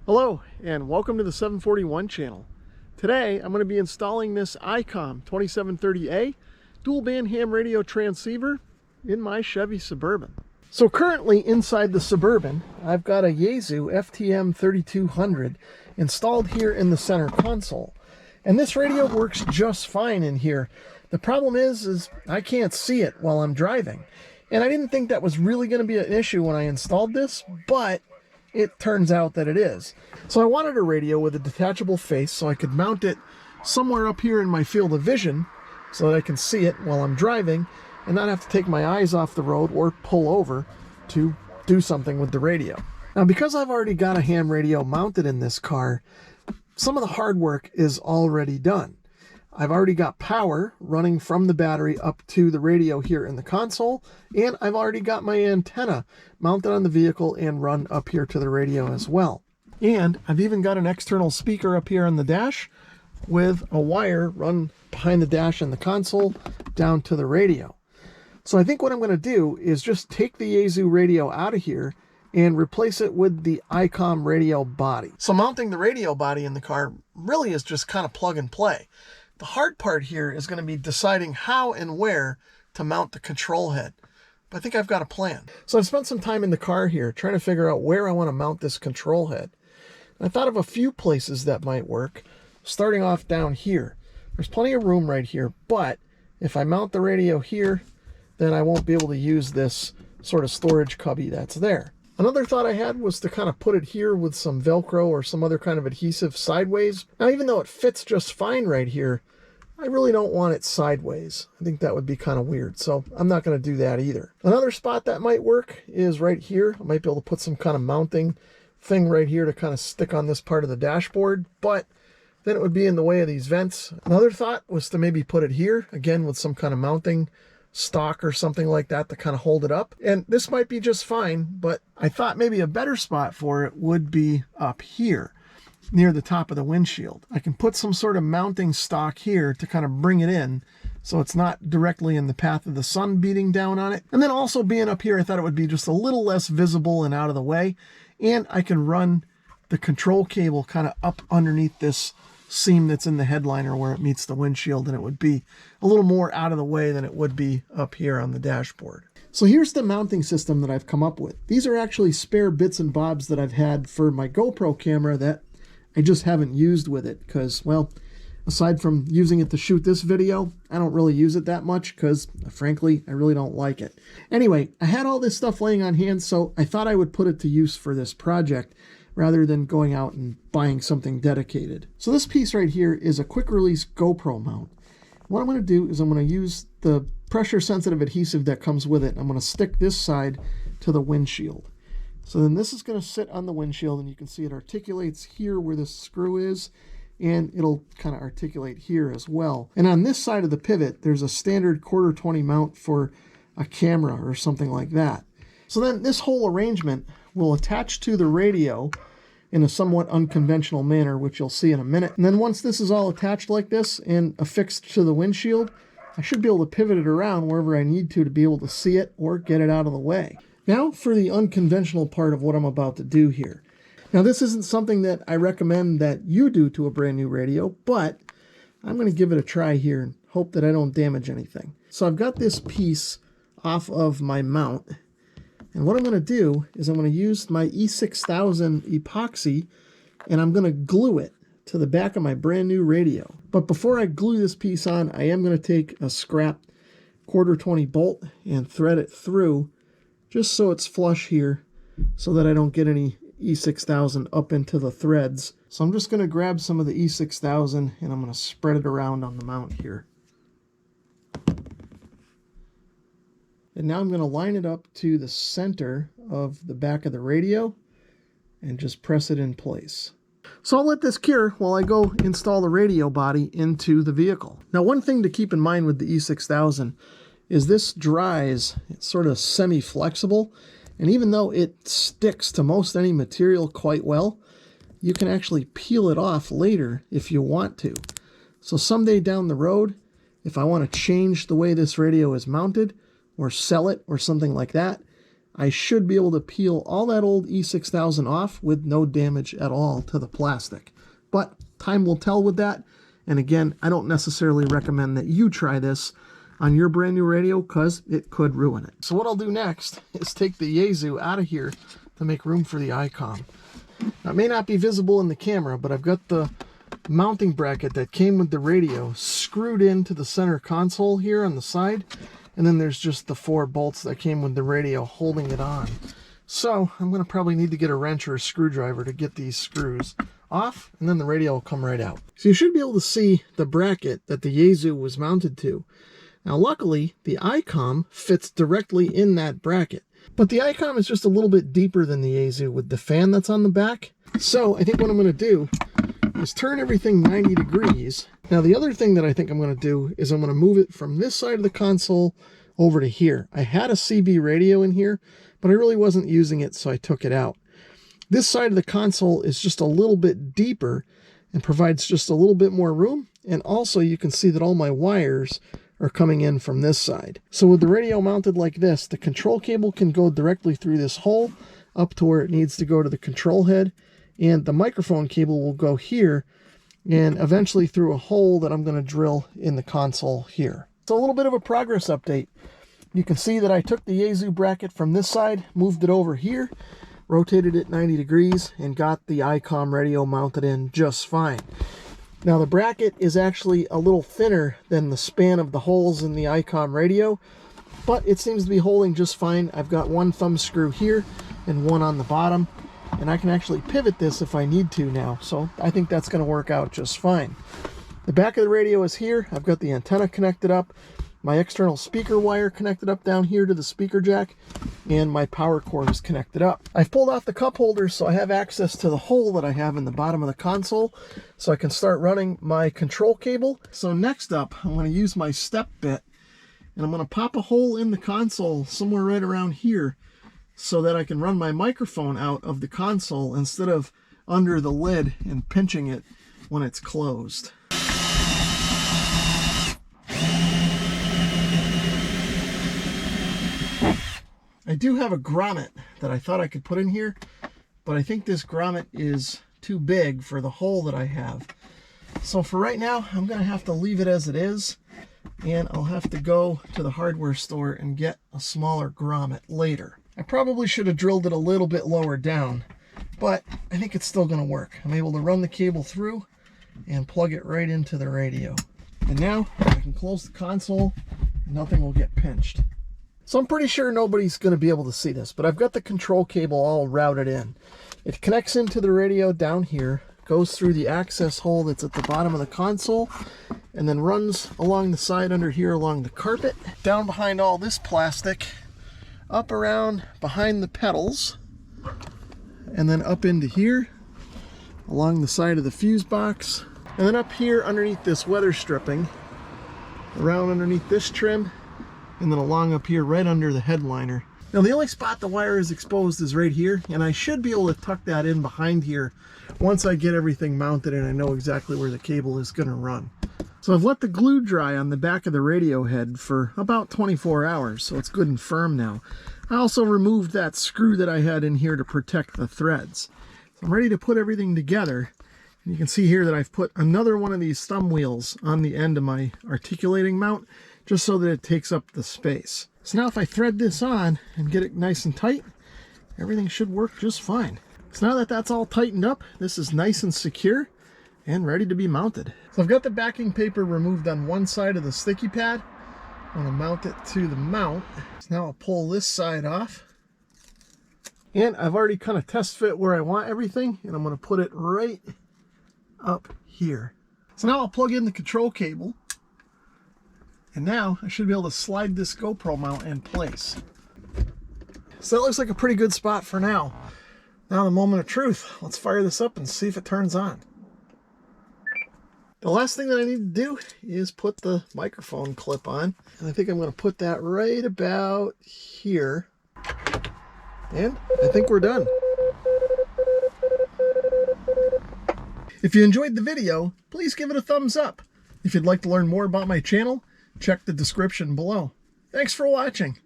Hello and welcome to the 741 channel. Today I'm going to be installing this Icom 2730A dual band ham radio transceiver in my Chevy Suburban. So currently inside the Suburban I've got a Yaesu FTM 3200 installed here in the center console, and this radio works just fine in here. The problem is I can't see it while I'm driving, and I didn't think that was really going to be an issue when I installed this, but it turns out that it is. So I wanted a radio with a detachable face so I could mount it somewhere up here in my field of vision so that I can see it while I'm driving and not have to take my eyes off the road or pull over to do something with the radio. Now, because I've already got a ham radio mounted in this car, some of the hard work is already done. I've already got power running from the battery up to the radio here in the console, and I've already got my antenna mounted on the vehicle and run up here to the radio as well. And I've even got an external speaker up here on the dash with a wire run behind the dash and the console down to the radio. So I think what I'm going to do is just take the Yaesu radio out of here and replace it with the Icom radio body. So mounting the radio body in the car really is just kind of plug and play. The hard part here is going to be deciding how and where to mount the control head. But I think I've got a plan. So I've spent some time in the car here trying to figure out where I want to mount this control head. I thought of a few places that might work, starting off down here. There's plenty of room right here, but if I mount the radio here, then I won't be able to use this sort of storage cubby that's there. Another thought I had was to kind of put it here with some Velcro or some other kind of adhesive sideways. Now, even though it fits just fine right here, I really don't want it sideways. I think that would be kind of weird, so I'm not going to do that either. Another spot that might work is right here. I might be able to put some kind of mounting thing right here to kind of stick on this part of the dashboard, but then it would be in the way of these vents. Another thought was to maybe put it here, again with some kind of mounting stock or something like that to kind of hold it up. And this might be just fine, but I thought maybe a better spot for it would be up here near the top of the windshield. I can put some sort of mounting stock here to kind of bring it in so it's not directly in the path of the sun beating down on it. And then also being up here, I thought it would be just a little less visible and out of the way. And I can run the control cable kind of up underneath this seam that's in the headliner where it meets the windshield, and it would be a little more out of the way than it would be up here on the dashboard. So here's the mounting system that I've come up with. These are actually spare bits and bobs that I've had for my GoPro camera that I just haven't used with it because, well, aside from using it to shoot this video, I don't really use it that much because, frankly, I really don't like it. Anyway, I had all this stuff laying on hand, so I thought I would put it to use for this project rather than going out and buying something dedicated. So this piece right here is a quick release GoPro mount. What I'm going to do is I'm going to use the pressure sensitive adhesive that comes with it. I'm going to stick this side to the windshield. So then this is going to sit on the windshield, and you can see it articulates here where this screw is, and it'll kind of articulate here as well. And on this side of the pivot, there's a standard 1/4-20 mount for a camera or something like that. So then this whole arrangement will attach to the radio in a somewhat unconventional manner, which you'll see in a minute. And then once this is all attached like this and affixed to the windshield, I should be able to pivot it around wherever I need to be able to see it or get it out of the way. Now for the unconventional part of what I'm about to do here. Now this isn't something that I recommend that you do to a brand new radio, but I'm going to give it a try here and hope that I don't damage anything. So I've got this piece off of my mount, and what I'm going to do is I'm going to use my E6000 epoxy and I'm going to glue it to the back of my brand new radio. But before I glue this piece on, I am going to take a scrap 1/4-20 bolt and thread it through just so it's flush here so that I don't get any E6000 up into the threads. So I'm just going to grab some of the E6000 and I'm going to spread it around on the mount here. And now I'm going to line it up to the center of the back of the radio and just press it in place. So I'll let this cure while I go install the radio body into the vehicle. Now, one thing to keep in mind with the E6000 is this dries, it's sort of semi-flexible, and even though it sticks to most any material quite well, you can actually peel it off later if you want to. So someday down the road, if I want to change the way this radio is mounted or sell it or something like that, I should be able to peel all that old E6000 off with no damage at all to the plastic. But time will tell with that. And again, I don't necessarily recommend that you try this on your brand new radio because it could ruin it. So what I'll do next is take the Yaesu out of here to make room for the Icom. Now, it may not be visible in the camera, but I've got the mounting bracket that came with the radio screwed into the center console here on the side. And then there's just the 4 bolts that came with the radio holding it on. So I'm going to probably need to get a wrench or a screwdriver to get these screws off, and then the radio will come right out. So you should be able to see the bracket that the Yaesu was mounted to. Now luckily, the Icom fits directly in that bracket. But the Icom is just a little bit deeper than the Yaesu with the fan that's on the back. So I think what I'm going to do is turn everything 90 degrees. Now the other thing that I think I'm going to do is I'm going to move it from this side of the console over to here. I had a CB radio in here, but I really wasn't using it, so I took it out. This side of the console is just a little bit deeper and provides just a little bit more room. And also you can see that all my wires are coming in from this side. So with the radio mounted like this, the control cable can go directly through this hole up to where it needs to go to the control head. And the microphone cable will go here and eventually through a hole that I'm going to drill in the console here. So a little bit of a progress update. You can see that I took the Yaesu bracket from this side, moved it over here, rotated it 90 degrees, and got the Icom radio mounted in just fine. Now the bracket is actually a little thinner than the span of the holes in the Icom radio, but it seems to be holding just fine. I've got 1 thumb screw here and 1 on the bottom, and I can actually pivot this if I need to now, so I think that's going to work out just fine. The back of the radio is here. I've got the antenna connected up, my external speaker wire connected up down here to the speaker jack, and my power cord is connected up. I've pulled off the cup holder so I have access to the hole that I have in the bottom of the console, so I can start running my control cable. So next up, I'm going to use my step bit, and I'm going to pop a hole in the console somewhere right around here so that I can run my microphone out of the console instead of under the lid and pinching it when it's closed. I do have a grommet that I thought I could put in here, but I think this grommet is too big for the hole that I have. So for right now, I'm going to have to leave it as it is, and I'll have to go to the hardware store and get a smaller grommet later. I probably should have drilled it a little bit lower down, but I think it's still going to work. I'm able to run the cable through and plug it right into the radio. And now I can close the console and nothing will get pinched. So I'm pretty sure nobody's going to be able to see this, but I've got the control cable all routed in. It connects into the radio down here, goes through the access hole that's at the bottom of the console, and then runs along the side under here along the carpet, down behind all this plastic, up around behind the pedals, and then up into here, along the side of the fuse box, and then up here underneath this weather stripping, around underneath this trim, and then along up here right under the headliner. Now the only spot the wire is exposed is right here, and I should be able to tuck that in behind here once I get everything mounted and I know exactly where the cable is going to run. So I've let the glue dry on the back of the radio head for about 24 hours, so it's good and firm now. I also removed that screw that I had in here to protect the threads. So I'm ready to put everything together. And you can see here that I've put another one of these thumb wheels on the end of my articulating mount, just so that it takes up the space. So now if I thread this on and get it nice and tight, everything should work just fine. So now that that's all tightened up, this is nice and secure and ready to be mounted. So I've got the backing paper removed on one side of the sticky pad. I'm going to mount it to the mount. So now I'll pull this side off. And I've already kind of test fit where I want everything, and I'm going to put it right up here. So now I'll plug in the control cable. And now I should be able to slide this GoPro mount in place. So that looks like a pretty good spot for now. Now the moment of truth. Let's fire this up and see if it turns on. The last thing that I need to do is put the microphone clip on. And I think I'm going to put that right about here. And I think we're done. If you enjoyed the video, please give it a thumbs up. If you'd like to learn more about my channel, check the description below. Thanks for watching.